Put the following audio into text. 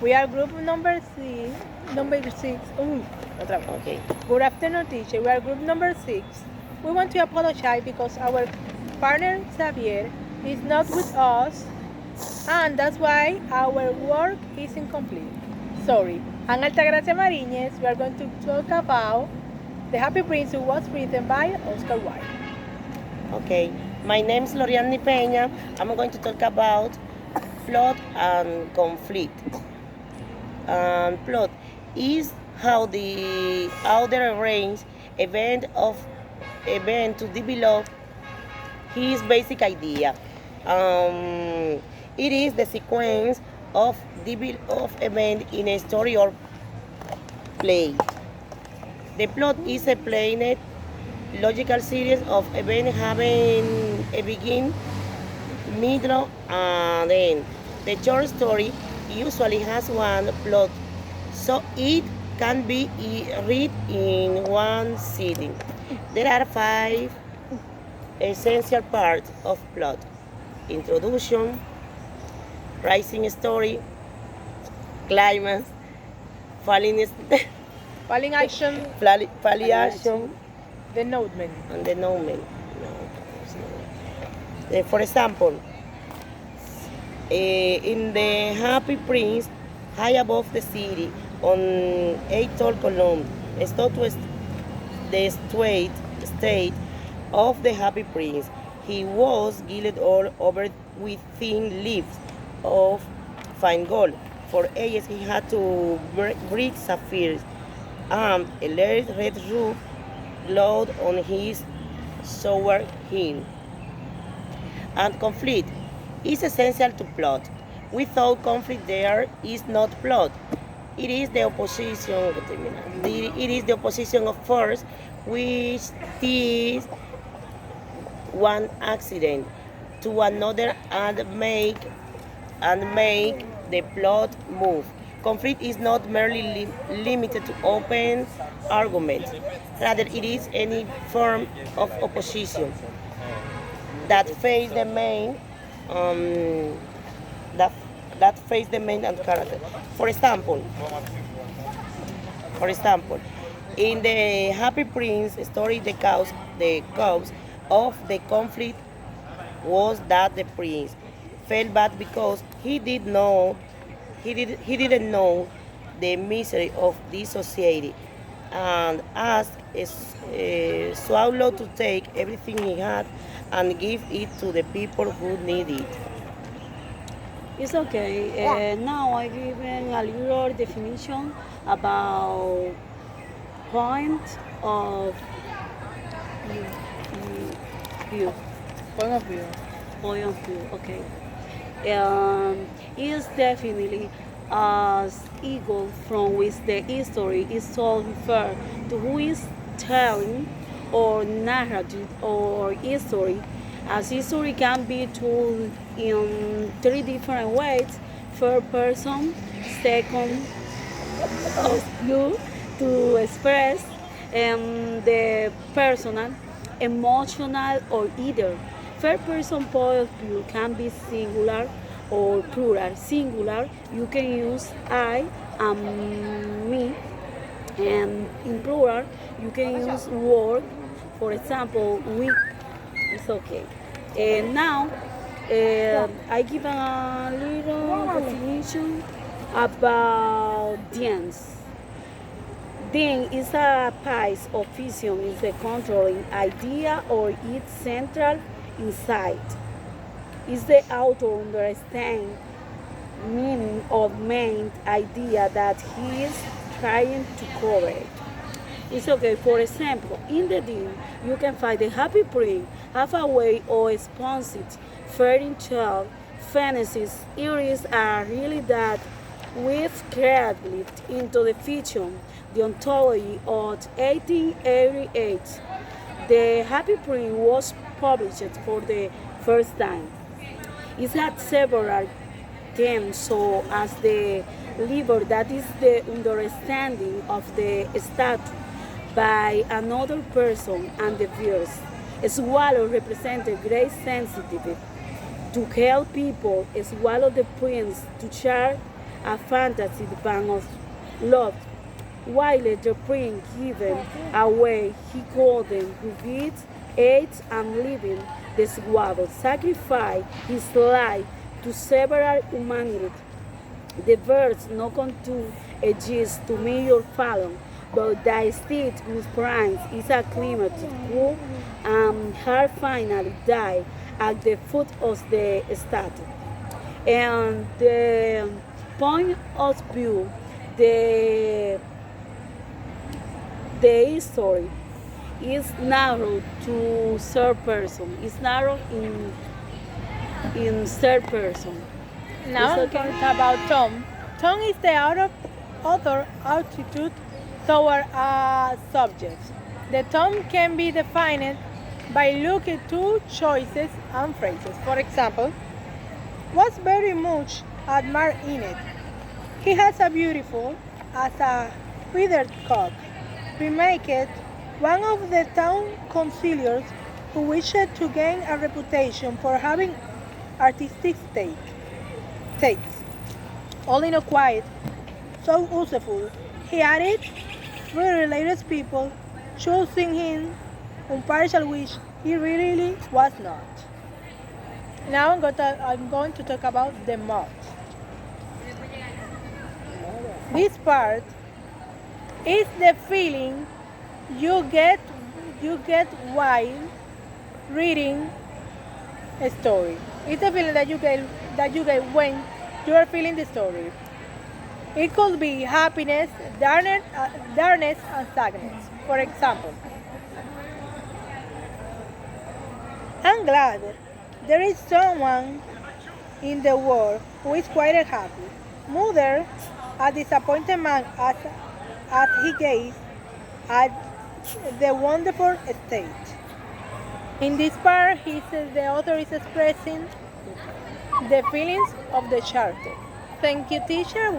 We are group number six. Otra vez. Okay. Good afternoon, teacher. We are group number 6. We want to apologize because our partner Xavier is not with us, and that's why our work is incomplete. Sorry. And Altagracia Mariñez, we are going to talk about The Happy Prince, who was written by Oscar Wilde. Okay. My name is Loriani Peña. I'm going to talk about plot and conflict. Plot is how the author arranges event to develop his basic idea. It is the sequence of event in a story or play. The plot is a planned logical series of events having a beginning, middle, and end. The short story usually has one plot, so it can be read in one sitting. There are 5 essential parts of plot: introduction, rising story, climax, falling, Falling action, palliation, denouement. and denouement. For example, in the Happy Prince, high above the city, on a tall column, stood the state of the Happy Prince. He was gilded all over with thin leaves of fine gold. For ages he had to break sapphires, and a large red roof glowed on his sour hill. And conflict is essential to plot. Without conflict, there is not plot. It is the opposition. It is the opposition of force, which is one accident to another and make the plot move. Conflict is not merely limited to open arguments. Rather, it is any form of opposition that face the main um, that that face the main and character. For example, for example, in the Happy Prince story, the cause of the conflict was that the prince felt bad because he didn't know the misery of this society, and asked Swallow to take everything he had and give it to the people who need it. It's okay. Now I given a little definition about point of view. Point of view. Point of view. Okay. Is definitely as eagle from which the history is told refer to who is telling or narrative or history, as history can be told in 3 different ways: first person, second view, to express the personal, emotional, or either. First person point of view can be singular or plural. Singular, you can use I and me, and in plural, you can use work. For example, we. It's okay. And now, I give a little definition about dance. Then is a piece of vision is the controlling idea or its central insight. Is the author understand meaning of main idea that he is trying to cover? It's okay. For example, in the deal, you can find the happy prince, have a way or sponsored, fairy tale, fantasies, iris are really that with creatively into the fiction, the ontology of 1888. The Happy Prince was published for the first time. It had several themes, so as the liver, that is the understanding of the statue by another person and the verse. Swallow represented great sensitivity to help people swallow the prince to share a fantasy band of love. While the prince given away, he golden with ate and living the squabble, sacrificed his life to several humanity. The birds not come to exist to meet your fallen, but the state whose prince is acclimated who her finally died at the foot of the statue. And the point of view, the the history is narrowed to third person. It's narrowed in third person. Now I'm It's going okay. to talk about Tom. Tom is the author attitude toward a subject. The tone can be defined by looking at two choices and phrases. For example, what's very much admired in it? He has a beautiful as a withered cock. We make it one of the town councillors who wished to gain a reputation for having artistic takes. All in a quiet, so useful. He added, three related people choosing him impartial which he really was not. Now I'm going to talk about the moth. This part is the feeling you get while reading a story. It's the feeling that you get when you are feeling the story. It could be happiness, darkness, and sadness. For example, I'm glad there is someone in the world who is quite happy. Mother, a disappointed man as he gazed at the wonderful estate. In this part, the author is expressing the feelings of the charter. Thank you, teacher.